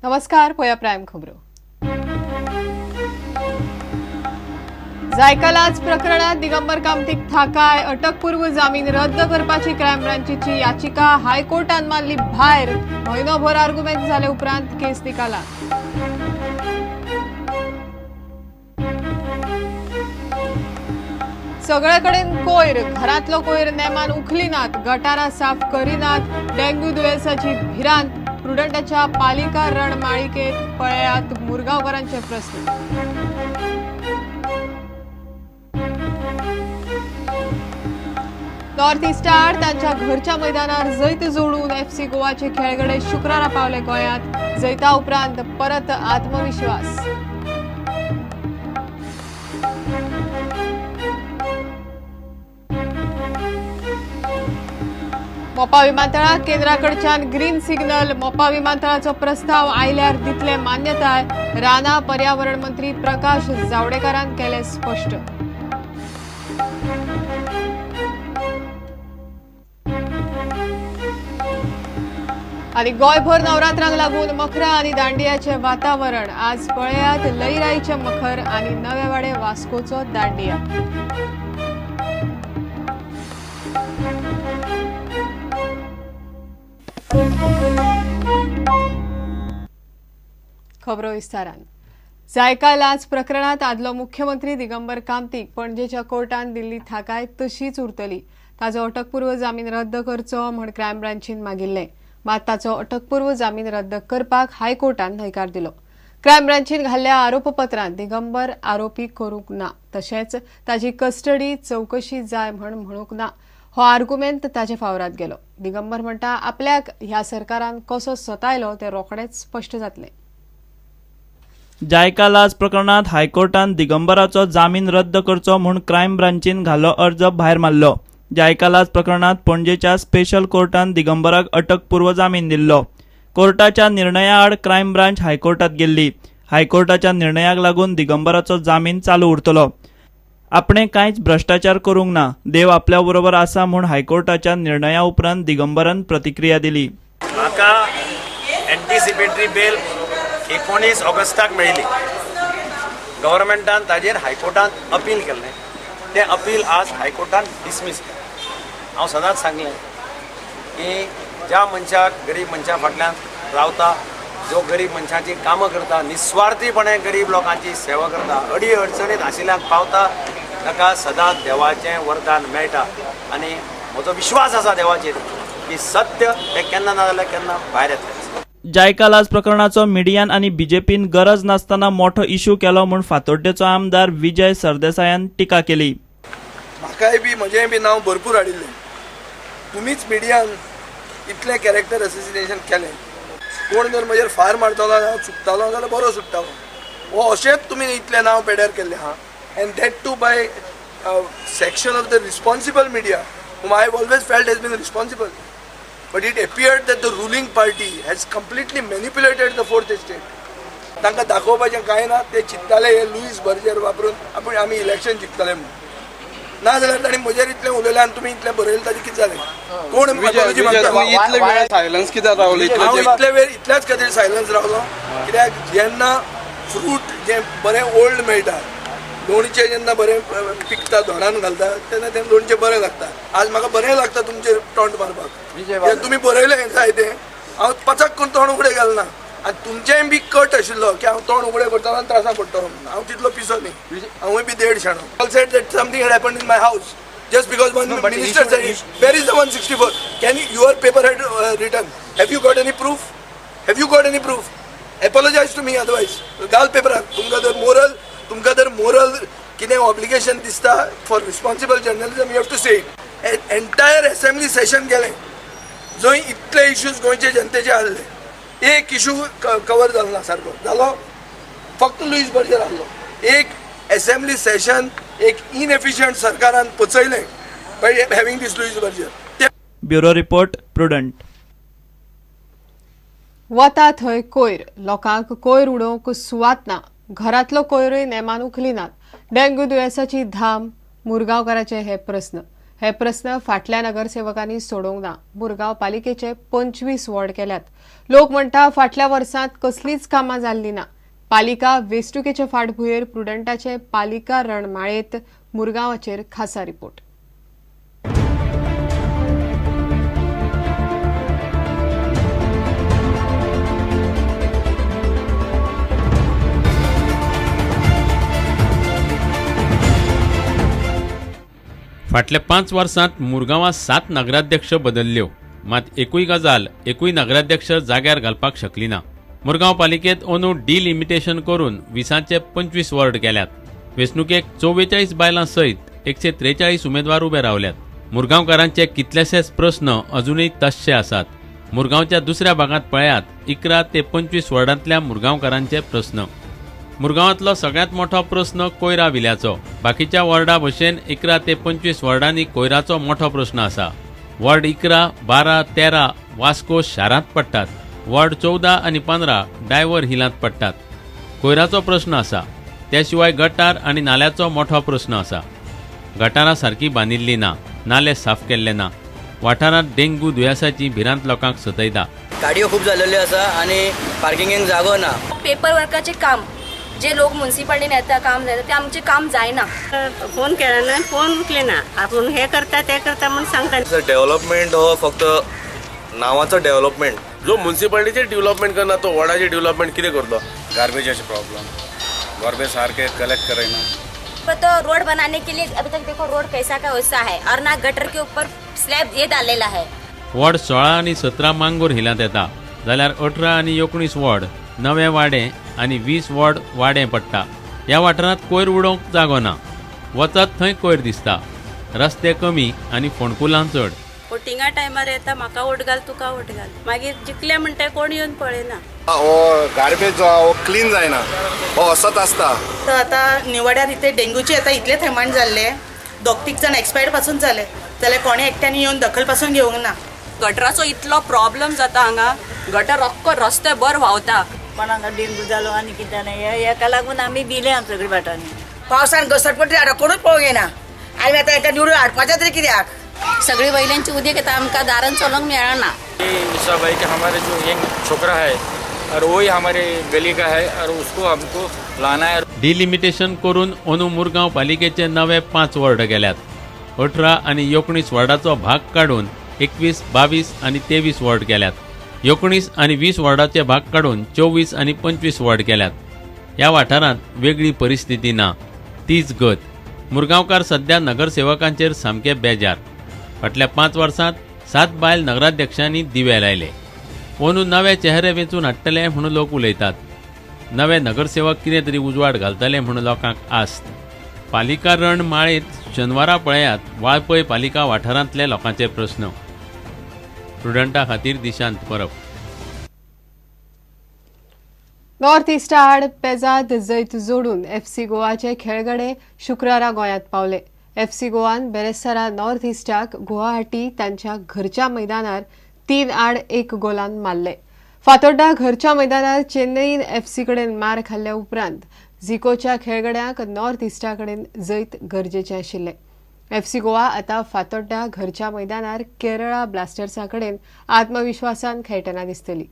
नमस्कार, पळया प्रायम खबरो. जायकालाज प्रकरणात दिगंबर कामतीक थाकाय अटकपूर्व जामीन रद्द करपाची क्रायम ब्रांचीची याचिका हायकोर्टान मारली भायर. म्हयनोभर आर्ग्युमेंट जाले उपरांत केस निकाला. सगळे कडेन कोयर, घरांतलो कोयर नेमान उखलिनात, गटारां साफ करिनात, डेंग्यू दुयेंसाची भिरांत. प्रुडंटाच्या पालिका रणमाळिकेत पळयात मुरगांवकारांचे प्रस्न. नॉर्थ इस्टार तांच्या घरच्या मैदानार जैत जोडून एफसी गोवाचे खेळगडे शुक्रारा पावले गोंयांत. जैता उपरांत परत आत्मविश्वास. मोपा विमानतळाक केंद्राकडच्यान ग्रीन सिग्नल. मोपा विमानतळाचो प्रस्ताव आयल्यार दितले मान्यताय. राना पर्यावरण मंत्री प्रकाश जावडेकरान केले स्पष्ट. आणि गोंयभर नवरात्रांक लागून मखरा आणि दांडियाचे वातावरण. आज पळयात लईराईचे मखर आणि नवेवाडे वास्कोचो दांडिया. खबरो विस्तारान. जायका लाच प्रकरणात आदलो मुख्यमंत्री दिगंबर कामतीक पणजेच्या कोर्टान दिल्ली थाकाय तशीच उरतली. ताचो अटकपूर्व जामीन रद्द करचो म्हण क्रायम ब्रांचीन मागिल्ले. मात ताचो अटकपूर्व जामीन रद्द करपाक हायकोर्टान न्हयकार दिलो. क्रायम ब्रांचीन घाल्ल्या आरोपपत्रांत दिगंबर आरोपी करूंक ना, तशेंच ताची कस्टडी चौकशी जाय म्हणूंक ना हो आर्ग्युमेंट ताचे फावरात गेलो. दिगंबर म्हणटा आपल्याक ह्या सरकारान कसो सतायलो ते रोखडेच स्पश्ट जातले. जायका लाच प्रकरणात हायकोर्टान दिगंबराचो जामीन रद्द करचो म्हूण क्रायम ब्रांचीन घाल्लो अर्ज भायर मारलो. जायका लाच प्रकरणात पणजेच्या स्पेशल कोर्टान दिगंबराक अटकपूर्व जामीन दिल्लो. कोर्टाच्या निर्णया आड क्रायम ब्रांच हायकोर्टात गेल्ली. हायकोर्टाच्या निर्णयाक लागून दिगंबराचो जामीन चालू उरतलो. आपणे कांयच भ्रष्टाचार करूंक ना, देव आपल्या बरोबर आसा म्हूण हायकोर्टाच्या निर्णया उपरांत दिगंबरान प्रतिक्रिया दिली. म्हाका एंटीसिपेटरी बेल 19 ऑगस्टाक मेळिल्ली. गव्हर्मेंटान ताजेर हायकोर्टांत अपील केल्लें. तें अपील आज हायकोर्टान डिसमीस केलें. हांव सदांच सांगलें की ज्या मनशाक गरीब मनशा फाटल्यान रावता, जो गरीब मनशांची कामां करता, निस्वार्थीपणे गरीब लोकांची सेवा करता, अडी अडचणीत आशिल्ल्यांक पावता, ताका सदांच देवाचें वरदान मेळटा. आनी म्हजो विश्वास आसा देवाचेर की सत्य तें केन्ना ना जाल्यार केन्ना भायर येतलें. जायका लाच प्रकरणाचो मिडियान आनी बीजेपीन गरज नासतना मोठो इश्यू केलो म्हूण फातोड्डेचो आमदार विजय सरदेसायान टिका केली. म्हाकाय बी म्हजेंय बी नांव भरपूर हाडिल्लें. तुमीच मिडियान इतलें कॅरेक्टर एसेसिनेशन केलें. कोण जर म्हजेर फार मारतलो हांव चुकतालो जाल्यार बरो सुट्टालो. हो अशेंच तुमी इतलें नांव पेड्यार केल्लें आहा. And that too by section of the responsible media whom I have always felt has been responsible. But it appeared that the ruling party has completely manipulated the fourth estate. तांकां दाखोवपाचें कांय ना. ते चिंत्ताले हे लुईस बर्जर वापरून आमी election जिखतले म्हणून. ना जाल्यार ताणी म्हजेर इतलें उलयलें आनी तुमी इतलें बरयलें ताजें कितें जालें? कोण अपॉलॉजी मागता? इतले वेळ सायलन्स कित्याक रावलो? हांव इतले वेळ इतल्याच खातीर सायलन्स रावलो कित्याक जेन्ना फ्रूट जें बरें ओल्ड मेळटा, लोणचें जेन्ना बरें पिकता, धोडान घालता, तेन्ना तें लोणचें बरें लागता. आज म्हाका बरें लागता तुमचेर टॉंट मारपाक. तुमी बरयलें हें जाय तें हांव पचक करून तोंड उगडें घालना. आनी तुमचेंय बी कट आशिल्लो की हांव तोंड उगडें करतना आनी त्रासां पडटलो म्हणून. हांव तितलो पिसो न्ही. हांवूय बी देड शाणो. All sed that something had happened in my house just because one minister said it. Where is the 164? Can you, your paper had written? Have you got any proof? Have you got any proof? Apologize to me otherwise. गाल पेपराक तुमकां जर moral कितें obligation दिसता for responsible journalism, you have to say it. Entire assembly session गेलें जंय इतले issues गोंयचे जनतेचे आसले. एक इशू कवर जालो ना सारको. जालो फक्त लुईस बर्जर आहलो. एक असेंब्ली सेशन एक इनएफिशियंट सरकारान पचयलें by having this Louis Berger. Bureau report, prudent. वता थंय कोयर, लोकांक कोयर उडोवंक सुवात ना. घरांतलो कोयरूय नेमान उखलिनात. डेंग्यू दुयेंसाची धाम. मुरगांवकाराचे हे प्रस्न फाटल्या नगरसेवकांनी सोडोवंक ना. मुरगांव पालिकेचे 25 वॉर्ड केल्यात. लोक म्हणटा फाटल्या वर्सांत कसलीच कामां जाल्ली ना. पालिका वेंचणुकेचे फाटभुंयेर प्रुडंटाचे पालिका रणमाळेंत मुरगांवाचेर खासा रिपोर्ट. फाटल्या 5 वर्सांत मुरगांवां 7 नगराध्यक्ष बदल्ल्यो, मात एकूय गजाल एकूय नगराध्यक्ष जाग्यार घालपाक शकली ना. मुरगांव पालिकेंत अंदू डिलिमिटेशन करून 20चे 25 वॉर्ड केल्यात. वेंचणुकेक 44 बायलां सयत 143 उमेदवार उबे रावल्यात. मुरगांवकारांचे कितलेशेच प्रस्न अजूनय तशे आसात. मुरगांवच्या दुसऱ्या भागांत पळयात 11 ते 25 वॉर्डांतल्या मुरगांवकारांचे प्रस्न. मुरगांवांतलो सगळ्यांत मोठो प्रस्न कोयरा विल्याचो. बाकीच्या वॉर्डा भशेन 11 ते 25 वॉर्डांनी कोयराचो मोठो प्रस्न आसा. वॉर्ड 11, 12, 13 वास्को शारांत पडटात. वॉर्ड 14 आनी 15 डायवर हिलांत पडटात. कोयराचो प्रस्न आसा. त्या शिवाय गटार आनी नाल्याचो मोठो प्रस्न आसा. गटारां सारकी बांदिल्लीं ना, नाले साफ केल्ले ना. वाठारांत डेंग्यू दुयेंसाची भिरांत लोकांक सतयता. गाडयो खूप झालेल्यो आसा आणि पार्किंगेक जागो ना. पेपर वर्काचे काम जे लोक म्युन्सिपाल्टीन येता काम जाता ते आमचे काम जायना. फोन केला ना, फोन उखले ना. आपण हे करता ते करता म्हणून सांगता. डेव्हलपमेंट हो फक्त नावाचो डेव्हलपमेंट. जो म्युन्सिपालिटीचे डेव्हलपमेंट करना तो वॉर्डाचे डेव्हलपमेंट कितें करता. गार्बेजाचे प्रॉब्लम, गार्बेज सारखे कलेक्ट करेना. तो रोड बनाने के लिए अभी तक देखो रोड कैसा का वैसा है और ना गटर के ऊपर स्लैब ये डालेला है. वॉर्ड 16 आनी 17 मांगूर हिलांत येता, जाल्यार 18 आनी 19 वॉर्ड नवे वाडे आनी 20 वॉर्ड वाडे पडटा. ह्या वाठारांत कोयर उडोवंक जागो ना. वचत थंय कोयर दिसता. रस्ते कमी आनी फोंडकुलां चड. वोटिंगा टायमार येता म्हाका वोट घाल तुका वोट घाल, मागीर जिखले म्हणटा कोण येवन पळयना. हो गार्बेज हो क्लीन जायना, हो असोच आसता. तर आता निवड्यार इथे डेंग्यूचे आता इतले थैमान जाल्ले, 2-3 जण एक्सपायर्ड पासून जाले, जाल्यार कोणे एकट्याने येवन दखल पासून घेवंक ना. गटराचो इतलो प्रॉब्लेम जाता हांगा. गटर अख्खो रस्ते भर व्हांवता. कोणाक डेंग्यू जालो आनी कितें जालें हेका लागून आमी भिले आमच्या सगळी वाटांनी. पावसान घसरपट्टी हाडा कोणूच पळोवंक येना. आमी आतां एका निवडून हाडपाचें तरी कित्याक. सगळी बैलांची उद्या येता आमकां दारान चलोवंक मेळना. सब है कि हमारे जो यंग छोकरा है और वही हमारे गली का है और उसको हमको लाना है. डिलिमिटेशन करून अंदू मुरगांव पालिकेचे नवे 5 वॉर्ड केल्यात. 18 आनी 19 वॉर्डाचो भाग काडून 21, 22 आनी 23 वॉर्ड केल्यात. 19 आनी 20 वॉर्डाचे भाग काडून 24 आनी 25 वॉर्ड केल्यात. ह्या वाठारांत वेगळी परिस्थिती ना, तीच गत. मुरगांवकार सध्या नगरसेवकांचेर सामके बेजार. फाटल्या 5 वर्सांत 7 बायल नगराध्यक्षांनी दिवे लायले. अंदू नवे चेहरे वेंचून हाडटले म्हणून लोक उलयतात. नवे नगरसेवक कितें तरी उजवाड घालतले म्हणून लोकांक आस्त. पालिका रण माळेंत शेनवारा पळयात वाळपय पालिका वाठारांतले लोकांचे प्रस्न. प्रुडंटा खातीर दिशांत परब. नॉर्थ इस्टा आड पेजाद जैत जोडून FC गोवाचे खेळगडे शुक्रारा गोंयांत पावले. FC गोवान बेरेस्तारा नॉर्थ इस्टाक गुवाहाटी तांच्या घरच्या मैदानार 3-1 गोलान मारले. फातोड्डा घरच्या मैदानार चेन्नईन FC कडेन मार खाल्ल्या उपरांत झिकोच्या खेळगड्यांक नॉर्थ इस्टा कडेन जैत गरजेचें आशिल्लें. FC गोवा आतां फातोड्डा घरच्या मैदानार केरळा ब्लास्टर्सा कडेन आत्मविश्वासान खेळटना दिसतली.